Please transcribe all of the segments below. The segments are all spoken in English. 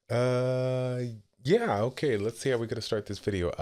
Uh, yeah, okay, let's see how we're gonna start this video.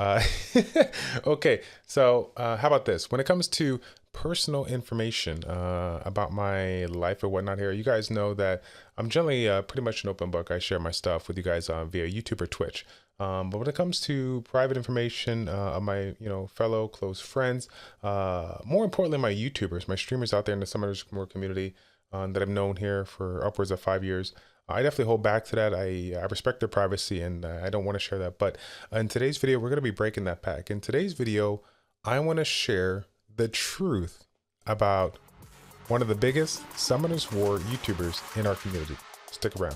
Okay, so how about this? When it comes to personal information about my life or whatnot here, you guys know that I'm generally pretty much an open book. I share my stuff with you guys via YouTube or Twitch. But when it comes to private information of my, fellow close friends, more importantly, my YouTubers, my streamers out there in the Summoners community that I've known here for upwards of 5 years. I definitely hold back to that. I respect their privacy and I don't want to share that. But in today's video, we're going to be breaking that back. In today's video, I want to share the truth about one of the biggest Summoners War YouTubers in our community. Stick around.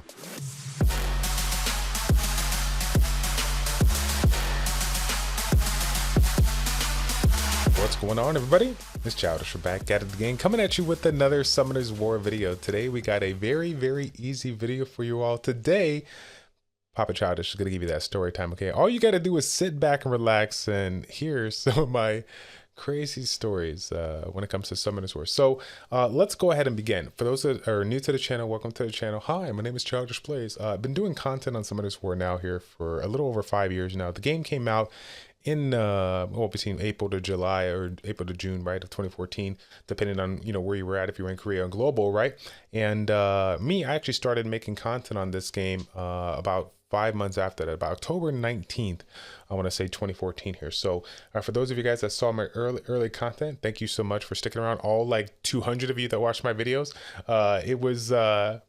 What's going on, everybody? It's Childish. We're back at it again, coming at you with another Summoners War video. Today we got a very easy video for you all. Today Papa Childish is going to give you that story time, okay? All you got to do is sit back and relax and hear some of my crazy stories when it comes to Summoners War. So let's go ahead and begin. For those that are new to the channel, welcome to the channel. Hi, my name is ChildishPlays. I've been doing content on Summoners War now here for a little over 5 years now. The game came out in between April to July or April to June, right, of 2014, depending on where you were at, if you were in Korea or global, right? And I actually started making content on this game about 5 months after that, about October 19th, I want to say 2014 here. So for those of you guys that saw my early content, thank you so much for sticking around. All like 200 of you that watched my videos. It was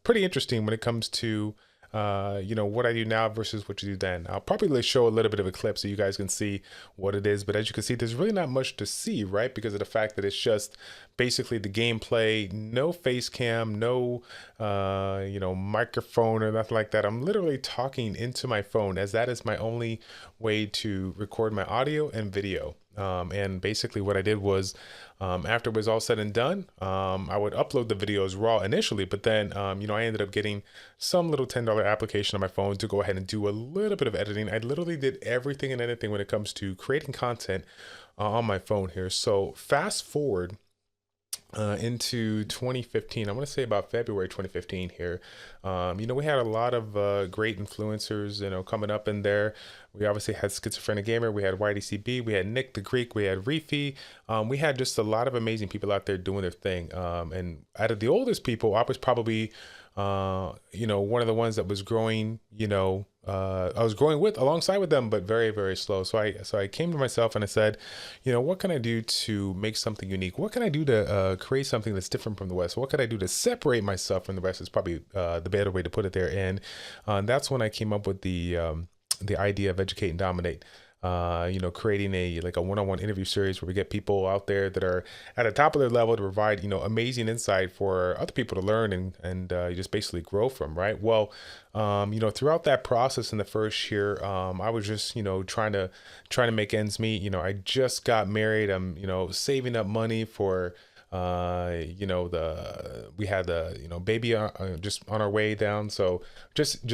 pretty interesting when it comes to what I do now versus what you do then. I'll probably show a little bit of a clip so you guys can see what it is. But as you can see, there's really not much to see, right? Because of the fact that it's just basically the gameplay, no face cam, no, microphone or nothing like that. I'm literally talking into my phone, as that is my only way to record my audio and video. And basically what I did was, after it was all said and done, I would upload the videos raw initially, but then, I ended up getting some little $10 application on my phone to go ahead and do a little bit of editing. I literally did everything and anything when it comes to creating content on my phone here. So fast forward into 2015, I want to say about February 2015 here. We had a lot of great influencers, coming up in there. We obviously had Schizophrenic Gamer, we had YDCB, we had Nick the Greek, we had Reefy. We had just a lot of amazing people out there doing their thing. And out of the oldest people, I was probably, one of the ones that was growing, I was growing alongside with them, but very slow. So I came to myself and I said, what can I do to make something unique? What can I do to create something that's different from the West? What can I do to separate myself from the West is probably the better way to put it there. And that's when I came up with the idea of Educate and Dominate. Creating a one-on-one interview series where we get people out there that are at the top of their level to provide, amazing insight for other people to learn and you just basically grow from, right? Well, throughout that process in the first year, I was just, trying to make ends meet. I just got married. I'm, saving up money for we had the baby just on our way down, so just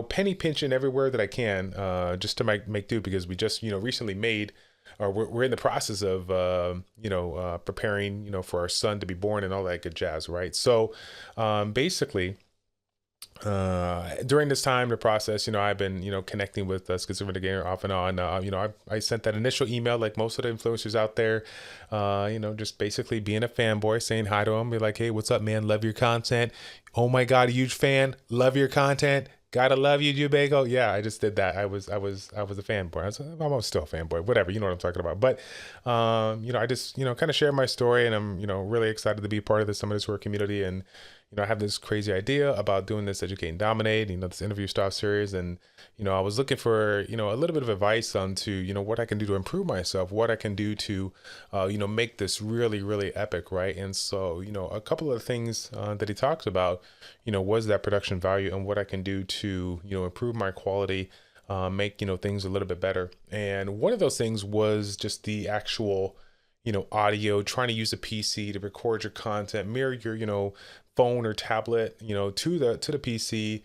penny pinching everywhere that I can just to make do, because we just recently made, or we're in the process of preparing for our son to be born and all that good jazz, right? So basically during this time, the process, I've been, connecting with Schizophrenic Gamer off and on. I sent that initial email like most of the influencers out there, just basically being a fanboy, saying hi to them, be like, hey, what's up, man? Love your content. Oh my God, huge fan. Love your content. Gotta love you, jewbagel. Yeah, I just did that. I was a fanboy. I'm still a fanboy. Whatever, you know what I'm talking about. But I just kind of share my story, and I'm really excited to be part of the Summoners War community. And I have this crazy idea about doing this Educate and Dominate, this interview style series. And I was looking for a little bit of advice on to what I can do to improve myself, what I can do to make this really epic, right? And so a couple of things that he talks about was that production value and what I can do to improve my quality, make things a little bit better. And one of those things was just the actual audio, trying to use a PC to record your content, mirror your phone or tablet to the PC,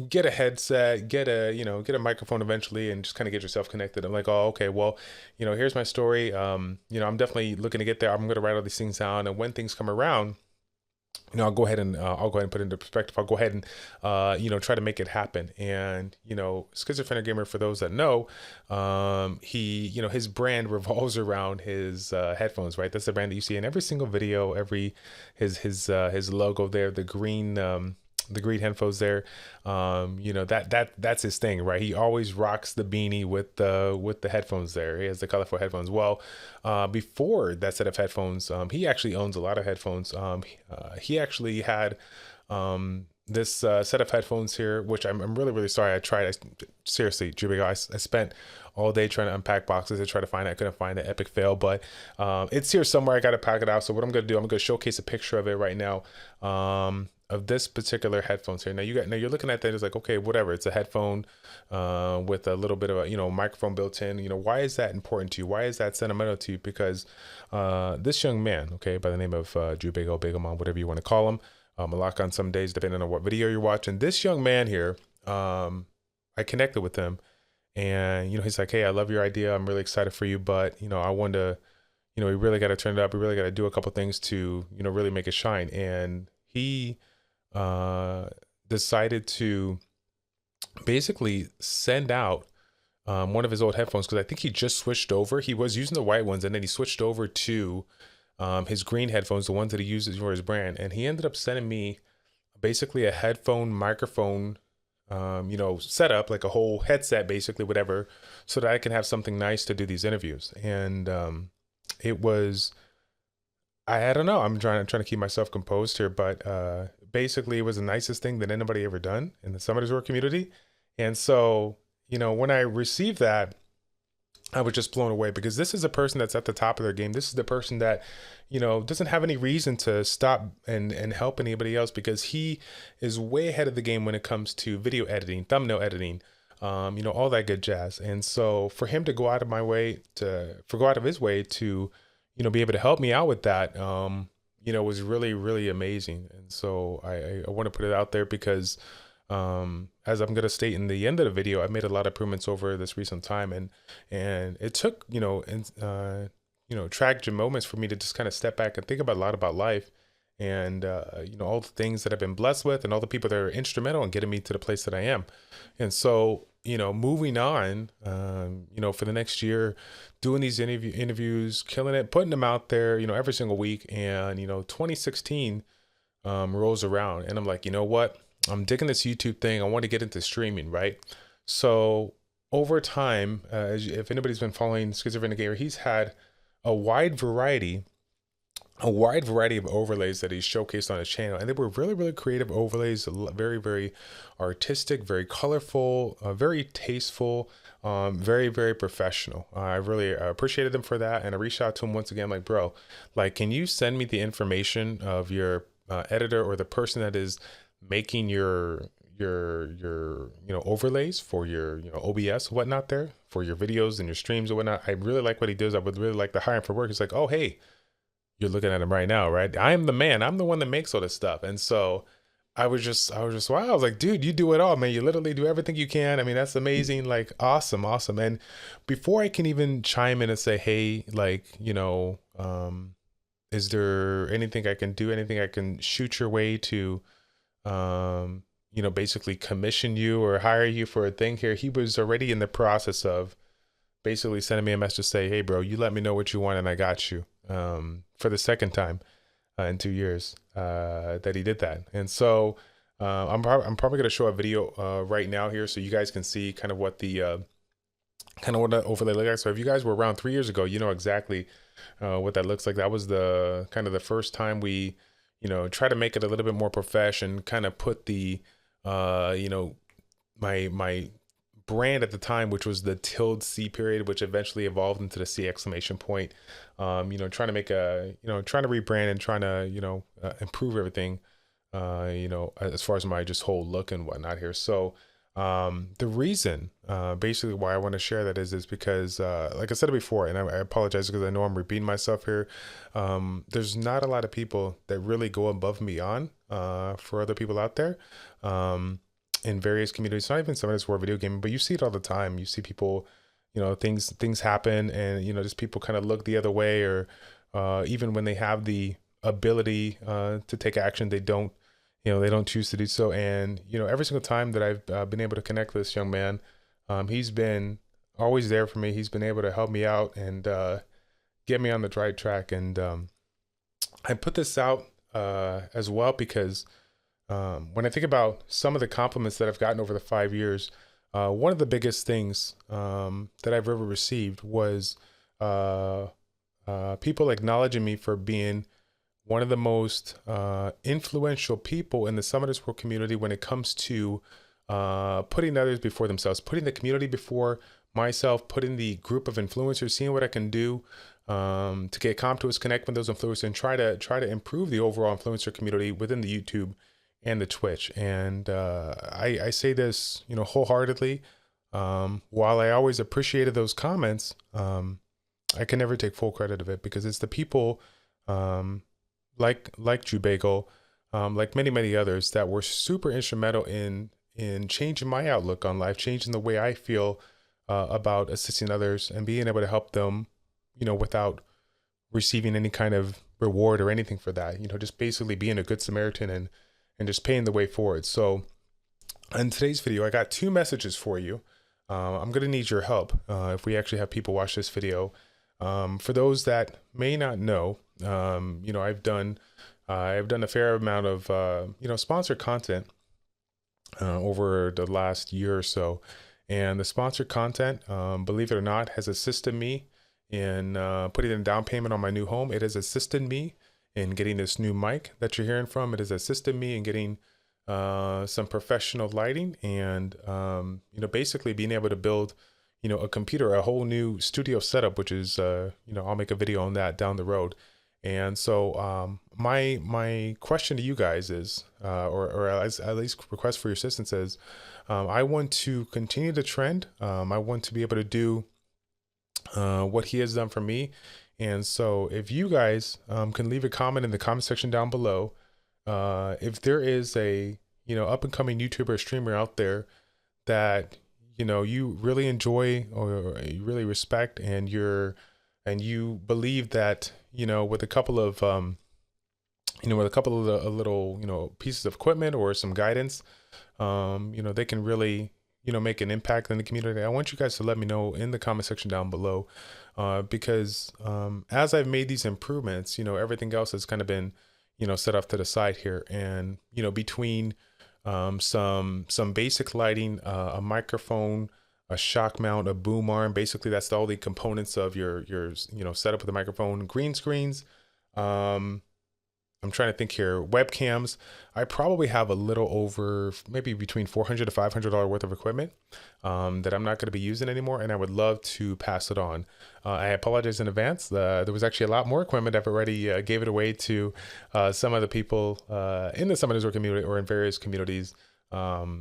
get a headset, get a microphone eventually, and just kind of get yourself connected. I'm like, oh, okay, well, here's my story. I'm definitely looking to get there. I'm going to write all these things down, and when things come around, I'll go ahead and put it into perspective. I'll go ahead and try to make it happen. And Schizophrenic Gamer, for those that know, he his brand revolves around his headphones, right? That's the brand that you see in every single video, every his logo there, the green headphones there. That's his thing, right? He always rocks the beanie with the headphones there. He has the colorful headphones. Well, before that set of headphones, he actually owns a lot of headphones. He actually had this set of headphones here, which I'm really, really sorry. Seriously, jewbagel, I spent all day trying to unpack boxes to try to find it. I couldn't find it. Epic fail, but it's here somewhere. I got to pack it out. So what I'm going to do, I'm going to showcase a picture of it right now. Of this particular headphones here. Now you're looking at that, it's like, okay, whatever, it's a headphone with a little bit of a microphone built in. Why is that important to you? Why is that sentimental to you? Because this young man, okay, by the name of jewbagel, bagelmon, whatever you want to call him, a lock on some days depending on what video you're watching. This young man here, I connected with him, and he's like, hey, I love your idea, I'm really excited for you, but I want to, we really got to turn it up, we really got to do a couple things to really make it shine. And he decided to basically send out one of his old headphones, because I think he just switched over. He was using the white ones, and then he switched over to his green headphones, the ones that he uses for his brand. And he ended up sending me basically a headphone microphone setup, like a whole headset, basically, whatever, so that I can have something nice to do these interviews. And it was, I don't know, I'm trying to keep myself composed here, but basically it was the nicest thing that anybody ever done in the Summit Resort community. And so, when I received that, I was just blown away, because this is a person that's at the top of their game. This is the person that, doesn't have any reason to stop and help anybody else, because he is way ahead of the game when it comes to video editing, thumbnail editing, all that good jazz. And so for him to go out of his way to, be able to help me out with that, was really, really amazing. And so I want to put it out there, because as I'm going to state in the end of the video, I've made a lot of improvements over this recent time, and it took, tragic moments for me to just kind of step back and think about a lot about life, and all the things that I've been blessed with, and all the people that are instrumental in getting me to the place that I am. And so, moving on, for the next year, doing these interviews, killing it, putting them out there, every single week. And 2016 rolls around, and I'm like, you know what? I'm digging this YouTube thing. I want to get into streaming, right? So over time, if anybody's been following Schizophrenic Gamer, he's had a wide variety of overlays that he's showcased on his channel, and they were really, really creative overlays, very, very artistic, very colorful, very tasteful, very, very professional. I really appreciated them for that, and I reached out to him once again, like, bro, like, can you send me the information of your editor, or the person that is making your overlays for your OBS, whatnot, there for your videos and your streams or whatnot. I really like what he does. I would really like to hire him for work. He's like, oh, hey, you're looking at him right now, right? I'm the man. I'm the one that makes all this stuff. And so I was just wow. I was like, dude, you do it all, man. You literally do everything you can. I mean, that's amazing. Like, awesome. And before I can even chime in and say, hey, like, is there anything I can do? Anything I can shoot your way to, basically commission you or hire you for a thing here? He was already in the process of basically sending me a message to say, hey, bro, you let me know what you want, and I got you. For the second time in 2 years that he did that. And so I'm probably going to show a video right now here, so you guys can see kind of what the overlay looks like. So if you guys were around 3 years ago, you know exactly what that looks like. That was the kind of the first time we try to make it a little bit more professional, kind of put the my brand at the time, which was the ~C period, which eventually evolved into the C exclamation point. Trying to make trying to rebrand and trying to improve everything, as far as my just whole look and whatnot here. So the reason basically why I want to share that is because like I said before, and I apologize because I know I'm repeating myself here, there's not a lot of people that really go above and beyond for other people out there in various communities. Not even some of this war video gaming, but you see it all the time. You see people, things happen, and just people kind of look the other way, or even when they have the ability to take action, they don't, they don't choose to do so. And, every single time that I've been able to connect with this young man, he's been always there for me. He's been able to help me out and get me on the right track. And I put this out as well because when I think about some of the compliments that I've gotten over the 5 years, one of the biggest things that I've ever received was people acknowledging me for being one of the most influential people in the Summoners World community when it comes to putting others before themselves, putting the community before myself, putting the group of influencers, seeing what I can do to get to connect with those influencers and try to improve the overall influencer community within the YouTube and the Twitch. And I say this, wholeheartedly. While I always appreciated those comments, I can never take full credit of it because it's the people like jewbagel, like many others that were super instrumental in changing my outlook on life, changing the way I feel about assisting others and being able to help them, without receiving any kind of reward or anything for that, just basically being a good Samaritan and just paying the way forward. So in today's video, I got 2 messages for you. I'm going to need your help if we actually have people watch this video. For those that may not know, I've done a fair amount of, sponsored content over the last year or so. And the sponsored content, believe it or not, has assisted me in putting in a down payment on my new home. It has assisted me in getting this new mic that you're hearing from. It has assisted me in getting some professional lighting and, basically being able to build, a computer, a whole new studio setup, which is, I'll make a video on that down the road. And so my question to you guys is, or at least request for your assistance is, I want to continue the trend. I want to be able to do what he has done for me. And so if you guys can leave a comment in the comment section down below, if there is a, up and coming YouTuber or streamer out there that, you really enjoy or you really respect and you believe that, with a couple of, little, pieces of equipment or some guidance, they can really, make an impact in the community. I want you guys to let me know in the comment section down below, because as I've made these improvements, everything else has kind of been, set off to the side here. And, between some basic lighting, a microphone, a shock mount, a boom arm, basically that's all the components of your setup with the microphone, green screens, I'm trying to think here, webcams. I probably have a little over maybe between $400 to $500 worth of equipment that I'm not going to be using anymore, and I would love to pass it on. I apologize in advance. There was actually a lot more equipment. I've already gave it away to some of the people in the Summoners World community or in various communities in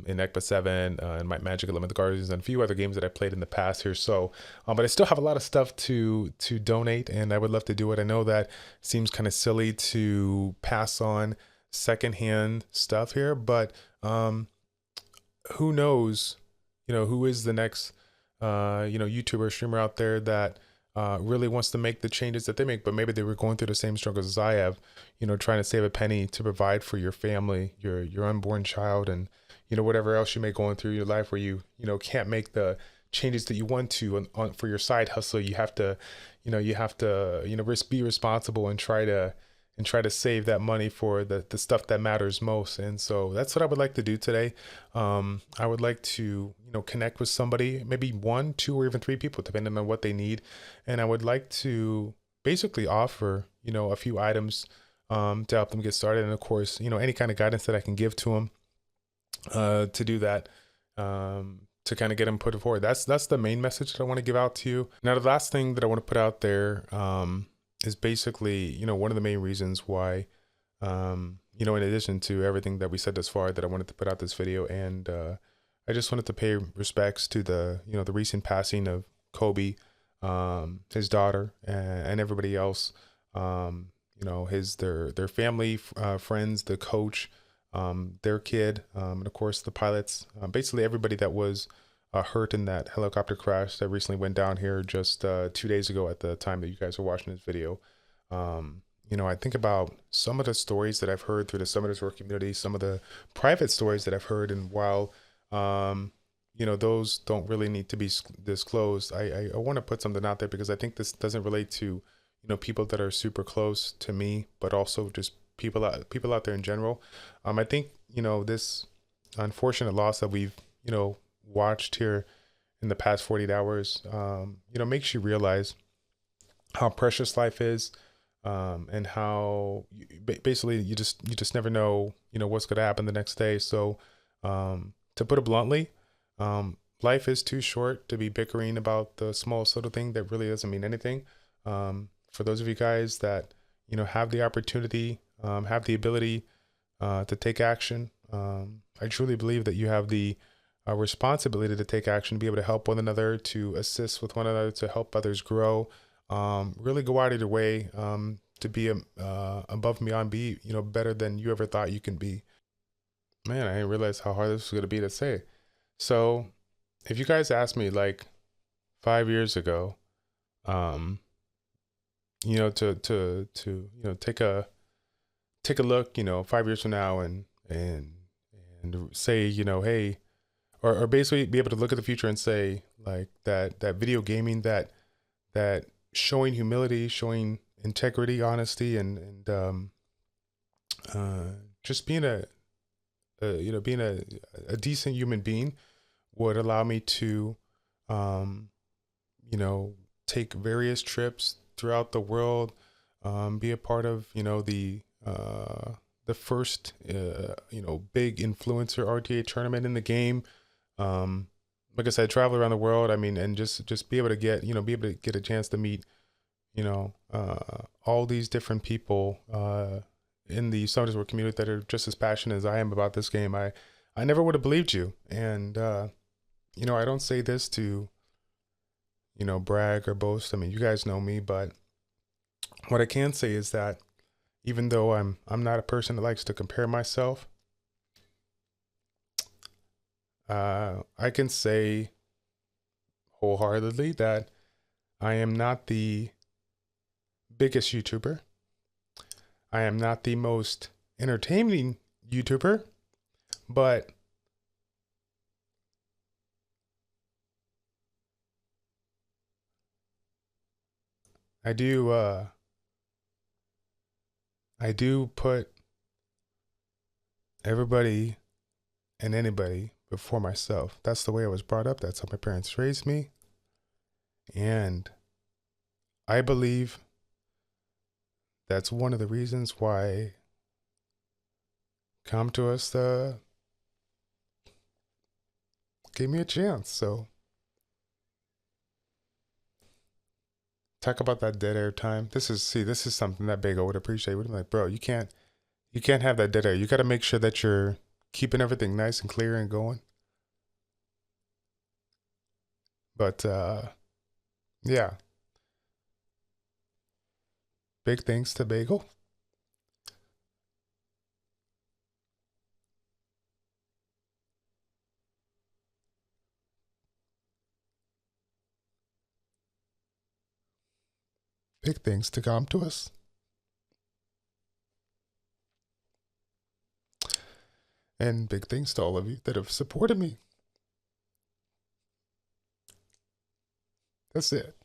ECPA 7 and Might Magic 11 the Guardians and a few other games that I played in the past here. So, but I still have a lot of stuff to donate, and I would love to do it. I know that seems kind of silly to pass on secondhand stuff here, but who knows, who is the next, YouTuber streamer out there that really wants to make the changes that they make, but maybe they were going through the same struggles as I have, trying to save a penny to provide for your family, your unborn child, and whatever else you may go on through your life where you can't make the changes that you want to for your side hustle. You have to be responsible and try to save that money for the stuff that matters most. And so that's what I would like to do today. I would like to, connect with somebody, maybe 1, 2, or even 3 people, depending on what they need. And I would like to basically offer, a few items to help them get started. And of course, any kind of guidance that I can give to them to do that, to kind of get them put forward. That's the main message that I want to give out to you. Now, the last thing that I want to put out there, is basically, one of the main reasons why, in addition to everything that we said thus far, that I wanted to put out this video. And I just wanted to pay respects to the recent passing of Coby, his daughter, and everybody else, their family, friends, the coach, their kid, and of course the pilots, basically everybody that was hurt in that helicopter crash that recently went down here just 2 days ago at the time that you guys are watching this video. I think about some of the stories that I've heard through the Summoners War community, some of the private stories that I've heard, and while those don't really need to be disclosed, I want to put something out there because I think this doesn't relate to people that are super close to me, but also just people out there in general. I think this unfortunate loss that we've watched here in the past 48 hours, makes you realize how precious life is, and how basically you just never know, what's going to happen the next day. So, to put it bluntly, life is too short to be bickering about the smallest little thing that really doesn't mean anything. For those of you guys that, have the opportunity, have the ability, to take action, I truly believe that you have the responsibility to take action, to be able to help one another, to assist with one another, to help others grow. Really go out of your way, to be above and beyond, be better than you ever thought you can be. Man, I didn't realize how hard this was going to be to say. So, if you guys asked me like 5 years ago, um, to take a look, 5 years from now, and say, hey, or basically be able to look at the future and say like that video gaming, that showing humility, showing integrity, honesty, and just being a decent human being would allow me to, take various trips throughout the world, be a part of, the first, big influencer RTA tournament in the game. Like I said, travel around the world. I mean, and just be able to get a chance to meet, all these different people, in the Summoners War community that are just as passionate as I am about this game. I never would have believed you. And, I don't say this to, brag or boast. I mean, you guys know me, but what I can say is that even though I'm not a person that likes to compare myself, I can say wholeheartedly that I am not the biggest YouTuber. I am not the most entertaining YouTuber, but I do put everybody and anybody before myself. That's the way I was brought up. That's how my parents raised me. And I believe that's one of the reasons why Come to Us gave me a chance. So talk about that dead air time. This is something that Bagel would appreciate. Would be like, bro, you can't have that dead air. You got to make sure that you're keeping everything nice and clear and going. But yeah, big thanks to Bagel. Big thanks to Come to Us. And big thanks to all of you that have supported me. That's it.